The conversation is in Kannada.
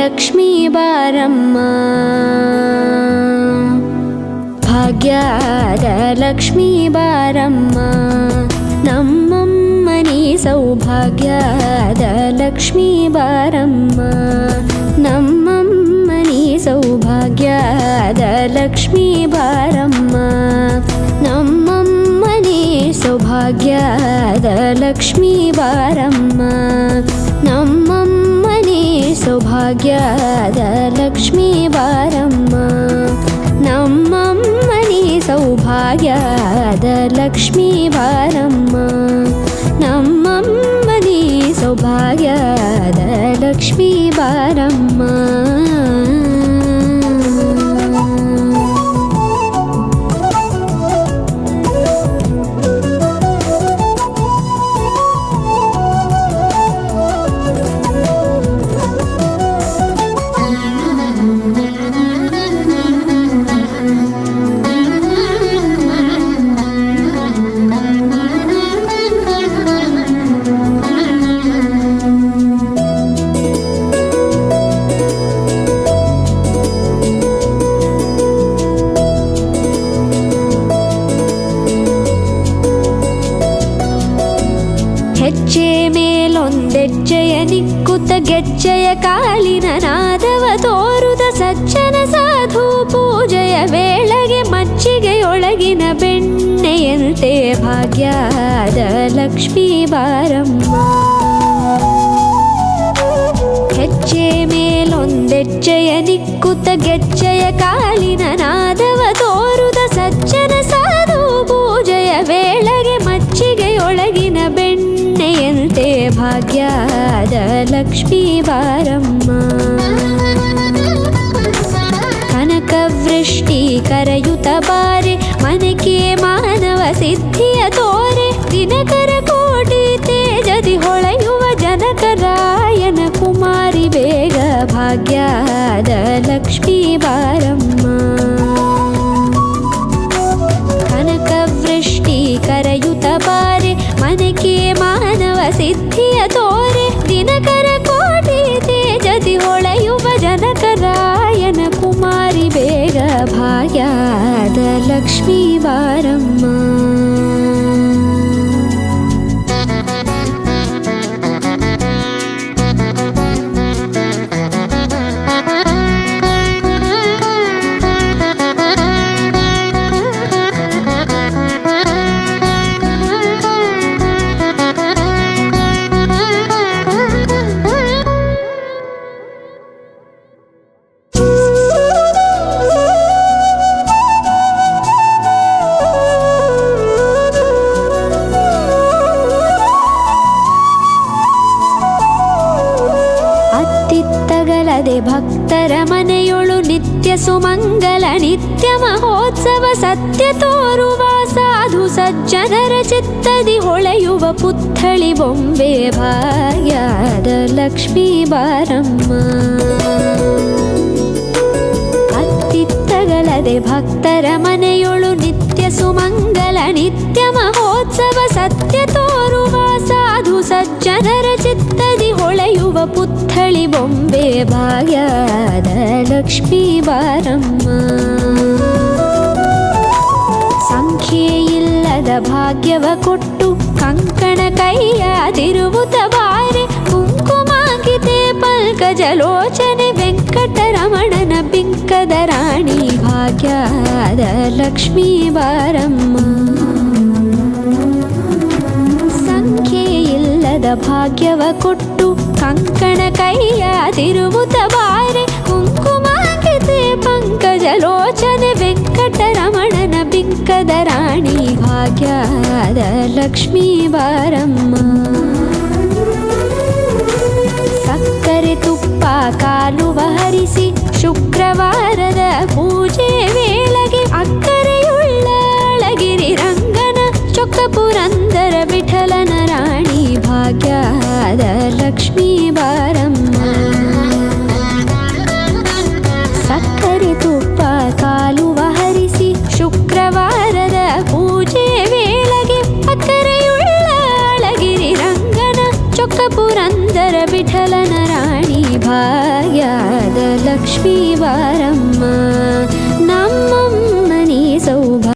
ಲಕ್ಷ್ಮೀ ಬಾರಮ್ಮ, ಭಾಗ್ಯದ ಲಕ್ಷ್ಮೀ ಬಾರಮ್ಮ, ನಮ್ಮಮ್ಮನಿ ಸೌಭಾಗ್ಯದ ಲಕ್ಷ್ಮೀ ಬಾರಮ್ಮ, ನಮ್ಮಮ್ಮನಿ ಸೌಭಾಗ್ಯದ ಲಕ್ಷ್ಮೀ ಬಾರಮ್ಮ, ನಮ್ಮಮ್ಮನಿ ಸೌಭಾಗ್ಯದ ಲಕ್ಷ್ಮೀ ಬಾರಮ್ಮ, ನಮ್ಮಮ್ಮನಿ ಸೌಭಾಗ್ಯದ ಲಕ್ಷ್ಮೀ ಬಾರಮ್ಮ, ನಮ್ಮಮ್ಮನಿ ಸೌಭಾಗ್ಯದ ಲಕ್ಷ್ಮೀ ಬಾರಮ್ಮ, ನಮ್ಮಮ್ಮನಿ ಸೌಭಾಗ್ಯದ ಲಕ್ಷ್ಮೀ ಬಾರಮ್ಮ. ಹೆಜ್ಜೆ ಮೇಲೊಂದೆಜ್ಜೆಯ ನಿಕ್ಕುತ್ತ ಗೆಜ್ಜೆಯ ಕಾಲಿನ ನಾದವ ತೋರುದ ಸಜ್ಜನ ಸಾಧು ಪೂಜೆಯ ವೇಳೆಗೆ ಮಜ್ಜಿಗೆಯೊಳಗಿನ ಬೆಣ್ಣೆಯಂತೆ ಭಾಗ್ಯದ ಲಕ್ಷ್ಮೀ ಬಾರಮ್ಮ, ಹೆಜ್ಜೆ ಮೇಲೊಂದೆಜ್ಜೆಯ ನಿಕ್ಕುತ್ತ ಗೆಜ್ಜೆಯ ಕಾಲಿನ ನಾದವ ತೋರುದ ಸಜ್ಜನ ಸಾಧು ಪೂಜೆಯ ವೇಳೆಗೆ ಮಜ್ಜಿಗೆಯೊಳಗಿನ ಬೆಣ್ಣೆಯಂತೆ ಭಾಗ್ಯದ ಲಕ್ಷ್ಮೀ ಬಾರಮ್ಮ, ಕನಕವೃಷ್ಟಿ ಕರೆಯುತ್ತ ಬಾರೆ ಮನಕೆ ಮಾನವ ಸಿದ್ಧಿಯ ತೋರೆ, ದಿನಕರ ಕೋಟಿ ತೇಜದಿ ಹೊಳೆಯುವ ಜನಕರಾಯನ ಕುಮಾರಿ ಬೇಗ ಭಾಗ್ಯದ ಲಕ್ಷ್ಮೀ ಬಾರಮ್ಮ, ಕನಕವೃಷ್ಟಿ ಕರೆಯುತ್ತ ಬಾರೆ ಮನಕೆ ಮಾನವ ಸಿದ್ಧಿಯ ತೋರೆ, ದಿನಕರ ಕೋಟಿ ತೇಜದಿ ಹೊಳೆಯುವ ಜನಕರಾಯನ ಕುಮಾರಿ ಬೇಗ ಭಾಗ್ಯದ ಲಕ್ಷ್ಮೀ ಬಾರಮ್ಮ. ಅತ್ತಿತ್ತಗಲದೆ ಭಕ್ತರ ಮನೆಯೊಳು ನಿತ್ಯ ಸುಮಂಗಲ ನಿತ್ಯ ಮಹೋತ್ಸವ ಸತ್ಯ ತೋರುವ ಸಾಧು ಸಜ್ಜನರ ಚಿತ್ತದಿ ಹೊಳೆಯುವ ಪುತ್ಥಳಿ ಬೊಂಬೆ ಭಾಗ್ಯದ ಲಕ್ಷ್ಮೀ ಬಾರಮ್ಮ, ಅತ್ತಿತ್ತಗಲದೆ ಭಕ್ತರ ಮನೆಯೊಳು ನಿತ್ಯ ಸುಮಂಗಲ ನಿತ್ಯ ಮಹೋತ್ಸವ ಸತ್ಯ ತೋರುವ ಸಾಧು ಸಜ್ಜನರ ಚಿತ್ತದಿ ಹೊಳೆಯುವ ಪುತ್ಥಳಿ ಬೊಂಬೆ ಭಾಗ್ಯದ ಲಕ್ಷ್ಮೀ ಬಾರಮ್ಮ, ಸಂಖ್ಯೆಯಿಲ್ಲದ ಭಾಗ್ಯವ ಕೊಟ್ಟು ಕಂಕಣ ಕೈಯಾದಿರುವುದ ಬಾರೆ, ಕುಂಕುಮಾಂಕಿತೆ ಪಲ್ಕಜಲೋಚನೆ ವೆಂಕಟರಮಣನ ಬಿಂಕದ ರಾಣಿ ಭಾಗ್ಯದ ಲಕ್ಷ್ಮೀ ಬಾರಮ್ಮ, ಸಂಖ್ಯೆಯಿಲ್ಲದ ಭಾಗ್ಯವ ಕೊಟ್ಟು ಕಂಕಣ ಕೈಯಾದಿರುವುದ ಬಾರೆ, ಕುಂಕುಮಾಂಕಿತೆ ಪಂಕಜಲೋಚನೆ ವೆಂಕಟರಮಣನ ಬಿಂಕದ ರಾಣಿ ಭಾಗ್ಯದ ಲಕ್ಷ್ಮೀ ಬಾರಮ್ಮ, ಸಕ್ಕರೆ ತುಪ್ಪ ಕಾಲುವ ಹರಿಸಿ ಶುಕ್ರವಾರದ ಪೂಜೆ ವೇಳೆಗೆ ಅಕ್ಕರೆಯುಳ್ಳ ಅಳಗಿರಿ ರಂಗನ ಚೊಕ್ಕ ಪುರಂದರ ವಿಠಲನ ರಾಣಿ ಭಾಗ್ಯದ ಲಕ್ಷ್ಮೀ ಬಾರಮ್ಮ, ಸಕ್ಕರೆ ತುಪ್ಪ ಕಾಲುವ ಹರಿಸಿ ಶುಕ್ರವಾರದ ಪೂಜೆ ವೇಳೆಗೆ ಅಕ್ಕರೆಯುಳ್ಳ ಅಳಗಿರಿ ರಂಗನ ಚೊಕ್ಕ ಪುರಂದರ ವಿಠಲನ ರಾಣಿ ಭಾಗ್ಯ ಲಕ್ಷ್ಮೀ ಬಾರಮ್ಮ.